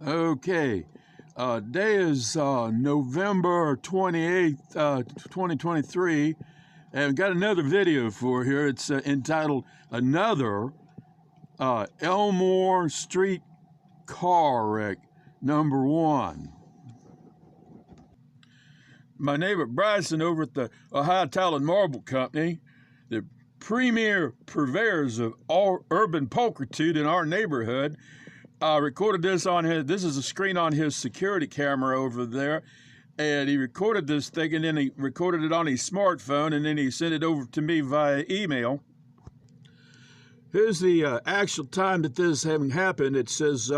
Okay, day is November 28th, 2023, and we've got another video for here. It's entitled Another Elmore Street Car Wreck #1. My neighbor Bryson over at the Ohio Tile and Marble Company, the premier purveyors of all urban pulchritude in our neighborhood, recorded this on this is a screen on his security camera over there, and he recorded this thing, and then he recorded it on his smartphone, and then he sent it over to me via email. Here's the actual time that this having happened. It says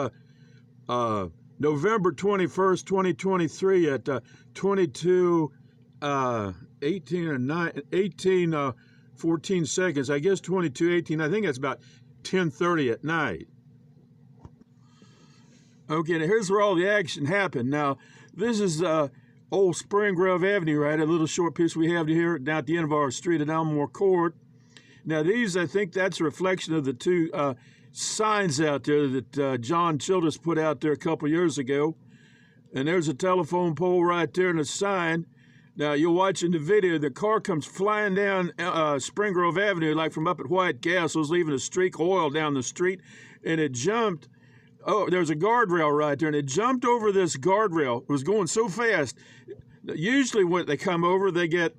November 21st, 2023 at 14 seconds. I guess 22:18. I think that's about 10:30 at night. Okay, now here's where all the action happened. Now, this is Old Spring Grove Avenue, right? A little short piece we have here down at the end of our street at Elmore Court. Now, these, I think that's a reflection of the two signs out there that John Childress put out there a couple years ago. And there's a telephone pole right there and a sign. Now, you're watching the video. The car comes flying down Spring Grove Avenue, like from up at White Castles, leaving a streak of oil down the street, and it jumped. Oh, there's a guardrail right there, and it jumped over this guardrail. It was going so fast. Usually when they come over, they tear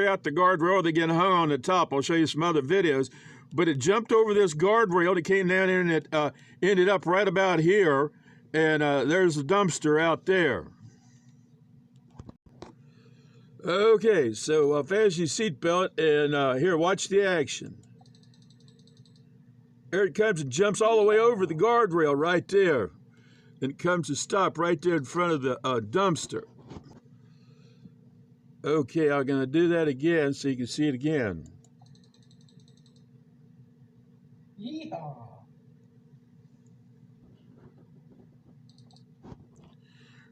out the guardrail, or they get hung on the top. I'll show you some other videos. But it jumped over this guardrail. It came down here, and it ended up right about here. And there's a dumpster out there. Okay, so fasten your seatbelt, and here, watch the action. There it comes and jumps all the way over the guardrail right there. And it comes to stop right there in front of the dumpster. Okay, I'm going to do that again so you can see it again. Yeehaw.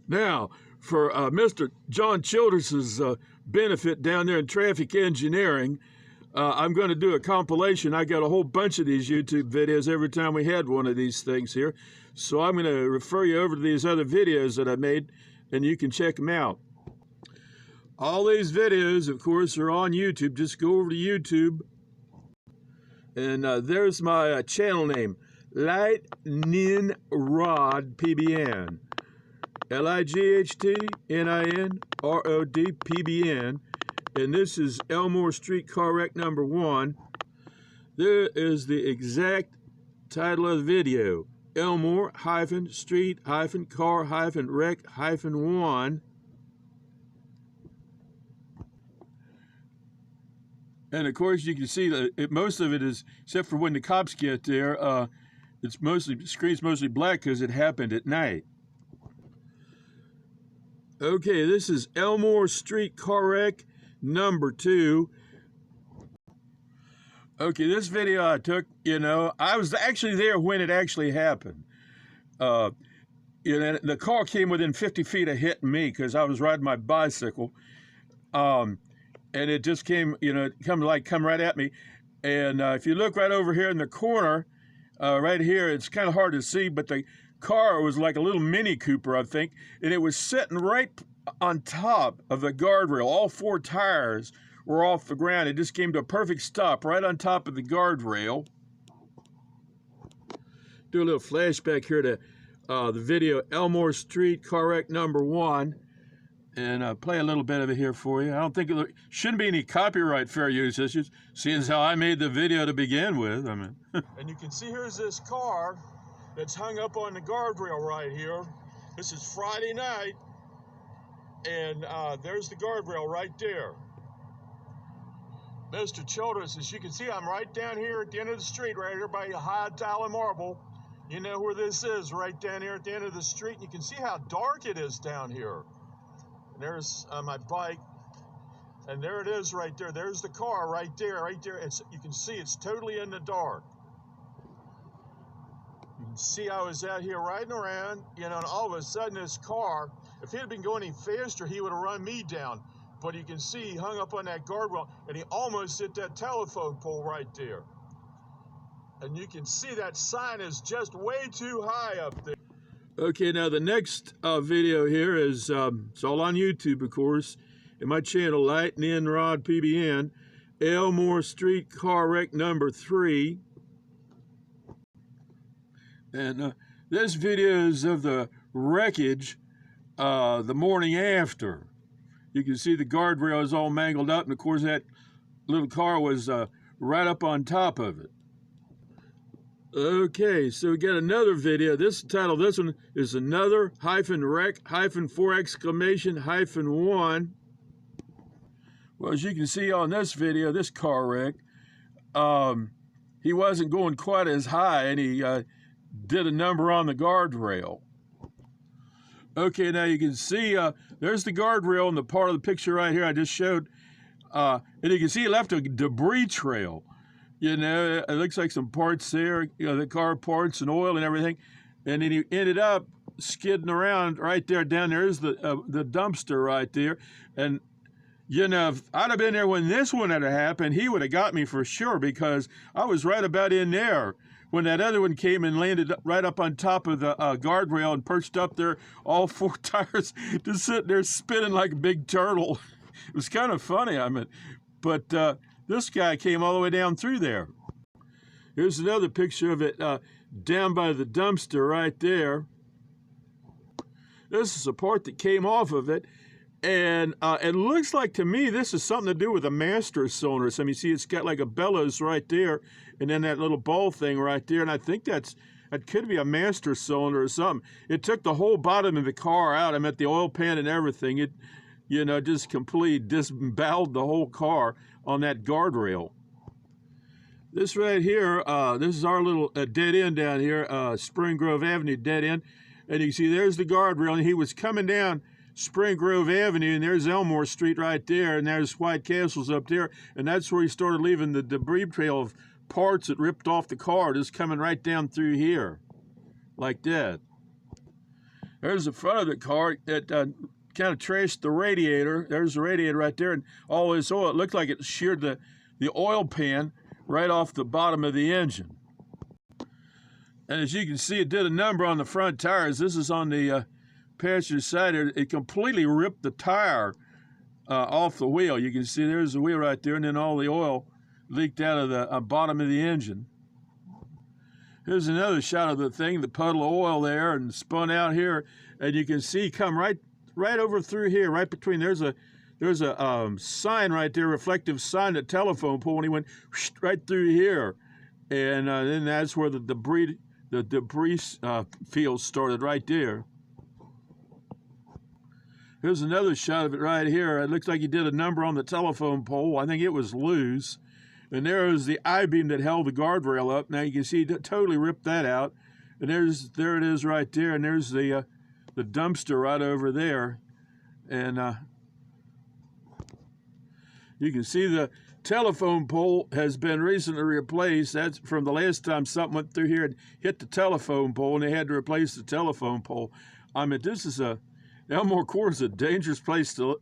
Now, for Mr. John Childress's benefit down there in traffic engineering, I'm going to do a compilation. I got a whole bunch of these YouTube videos every time we had one of these things here. So I'm going to refer you over to these other videos that I made, and you can check them out. All these videos, of course, are on YouTube. Just go over to YouTube, and there's my channel name, Lightning Rod PBN. LIGHTNINROD PBN. And this is Elmore Street Car Wreck #1. There is the exact title of the video, Elmore-Street-Car-Wreck-1. And of course, you can see that most of it is, except for when the cops get there, it's mostly, the screen's mostly black because it happened at night. Okay, this is Elmore Street Car Wreck #2. Okay, this video I took, I was actually there when it actually happened. The car came within 50 feet of hitting me because I was riding my bicycle. And it just came, come right at me. And if you look right over here in the corner, right here, it's kind of hard to see, but the car was like a little Mini Cooper, I think, and it was sitting right on top of the guardrail. All four tires were off the ground. It just came to a perfect stop right on top of the guardrail. Do a little flashback here to the video Elmore Street Car Wreck #1, and play a little bit of it here for you. I don't think it shouldn't be any copyright fair use issues, seeing as how I made the video to begin with. I mean, and you can see here's this car that's hung up on the guardrail right here. This is Friday night, and there's the guardrail right there. Mr. Childress, as you can see, I'm right down here at the end of the street, right here by Ohio Tile and Marble. You know where this is, right down here at the end of the street. And you can see how dark it is down here. And there's my bike, and there it is right there. There's the car right there, right there. You can see it's totally in the dark. You can see I was out here riding around, and all of a sudden this car, if he had been going any faster, he would have run me down. But you can see he hung up on that guardrail, and he almost hit that telephone pole right there. And you can see that sign is just way too high up there. Okay, now the next video here is, it's all on YouTube, of course, in my channel, Lightning Rod PBN, Elmore Street Car Wreck number 3. And this video is of the wreckage the morning after. You can see the guardrail is all mangled up, and of course that little car was right up on top of it. Okay, so we got another video. This title, this one is another -wreck -4!1. Well, as you can see on this video, this car wreck, he wasn't going quite as high, and he did a number on the guardrail. Okay, now you can see there's the guardrail in the part of the picture right here I just showed, and you can see he left a debris trail. You know, it looks like some parts there, you know, the car parts and oil and everything. And then he ended up skidding around right there. Down there is the dumpster right there. And, you know, if I'd have been there when this one had happened, he would have got me for sure, because I was right about in there when that other one came and landed right up on top of the guardrail and perched up there, all 4 tires, just sitting there spinning like a big turtle. It was kind of funny, I mean. But this guy came all the way down through there. Here's another picture of it down by the dumpster right there. This is a part that came off of it. And it looks like to me this is something to do with a master cylinder. So you see it's got like a bellows right there, and then that little ball thing right there. And I think that could be a master cylinder or something. It took the whole bottom of the car out. I meant the oil pan and everything. It, you know, just completely disemboweled the whole car on that guardrail. This right here, this is our little dead end down here, Spring Grove Avenue dead end. And you can see there's the guardrail, and he was coming down Spring Grove Avenue, and there's Elmore Street right there, and there's White Castles up there, and that's where he started leaving the debris trail of parts that ripped off the car, just coming right down through here, like that. There's the front of the car that kind of trashed the radiator. There's the radiator right there, and all this oil, it looked like it sheared the oil pan right off the bottom of the engine. And as you can see, it did a number on the front tires. This is on the passenger side. It completely ripped the tire off the wheel. You can see there's the wheel right there, and then all the oil leaked out of the bottom of the engine. Here's another shot of the thing, the puddle of oil there, and spun out here, and you can see come right over through here, right between. There's a sign right there, reflective sign, a telephone pole, and he went right through here, and then that's where the debris field started right there. Here's another shot of it right here. It looks like he did a number on the telephone pole. I think it was loose. And there is the I-beam that held the guardrail up. Now you can see it totally ripped that out. And there it is right there. And there's the dumpster right over there. And you can see the telephone pole has been recently replaced. That's from the last time something went through here and hit the telephone pole, and they had to replace the telephone pole. I mean, this is Elmore Court is a dangerous place to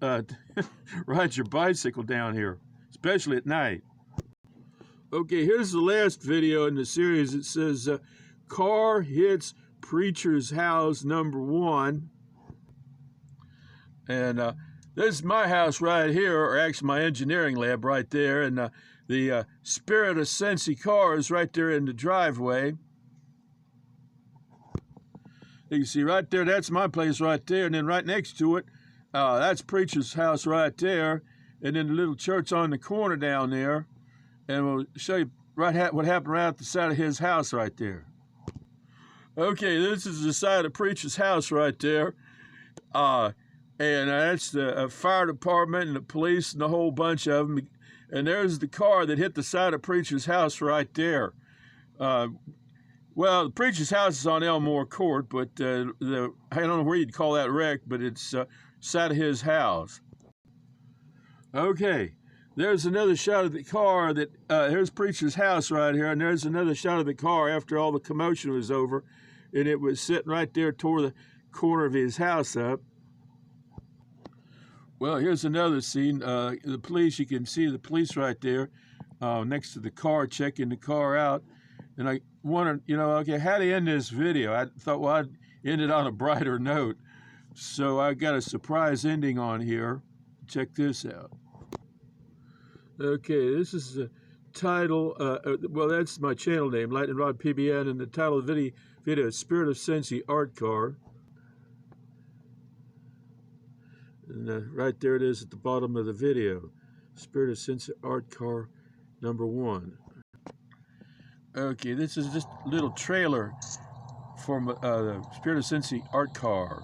ride your bicycle down here, especially at night. Okay, here's the last video in the series. It says, car hits preacher's house number 1. And this is my house right here, or actually my engineering lab right there. And the Spirit of Sensi car is right there in the driveway. You can see right there, that's my place right there. And then right next to it, that's preacher's house right there. And then the little church on the corner down there. And we'll show you what happened right at the side of his house right there. Okay, this is the side of preacher's house right there. And that's the fire department and the police and a whole bunch of them. And there's the car that hit the side of preacher's house right there. Well, the preacher's house is on Elmore Court, but I don't know where you'd call that wreck, but it's side of his house. Okay, there's another shot of the car that, here's preacher's house right here, and there's another shot of the car after all the commotion was over, and it was sitting right there toward the corner of his house up. Well, here's another scene. The police, you can see the police right there next to the car, checking the car out. And I wondered, you know, okay, how to end this video? I thought, well, I'd ended on a brighter note. So I got a surprise ending on here. Check this out. Okay, this is the title. Well, that's my channel name, Lightning Rod PBN, and the title of the video is Spirit of Cincy Art Car. And right there it is at the bottom of the video. Spirit of Cincy Art Car #1. Okay, this is just a little trailer for the Spirit of Cincy Art Car.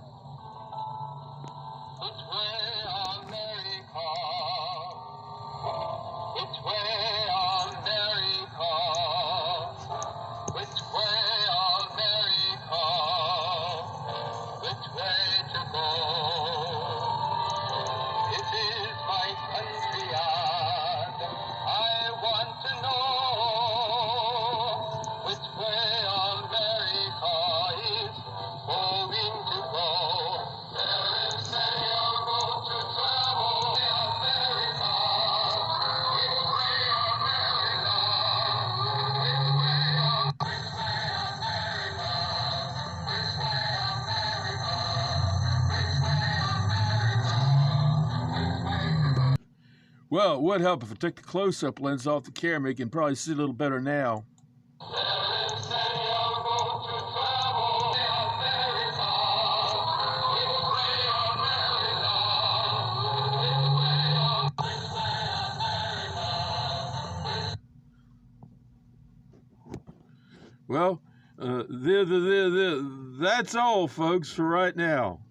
Well, it would help if I took the close-up lens off the camera. You can probably see a little better now. Well, that's all, folks, for right now.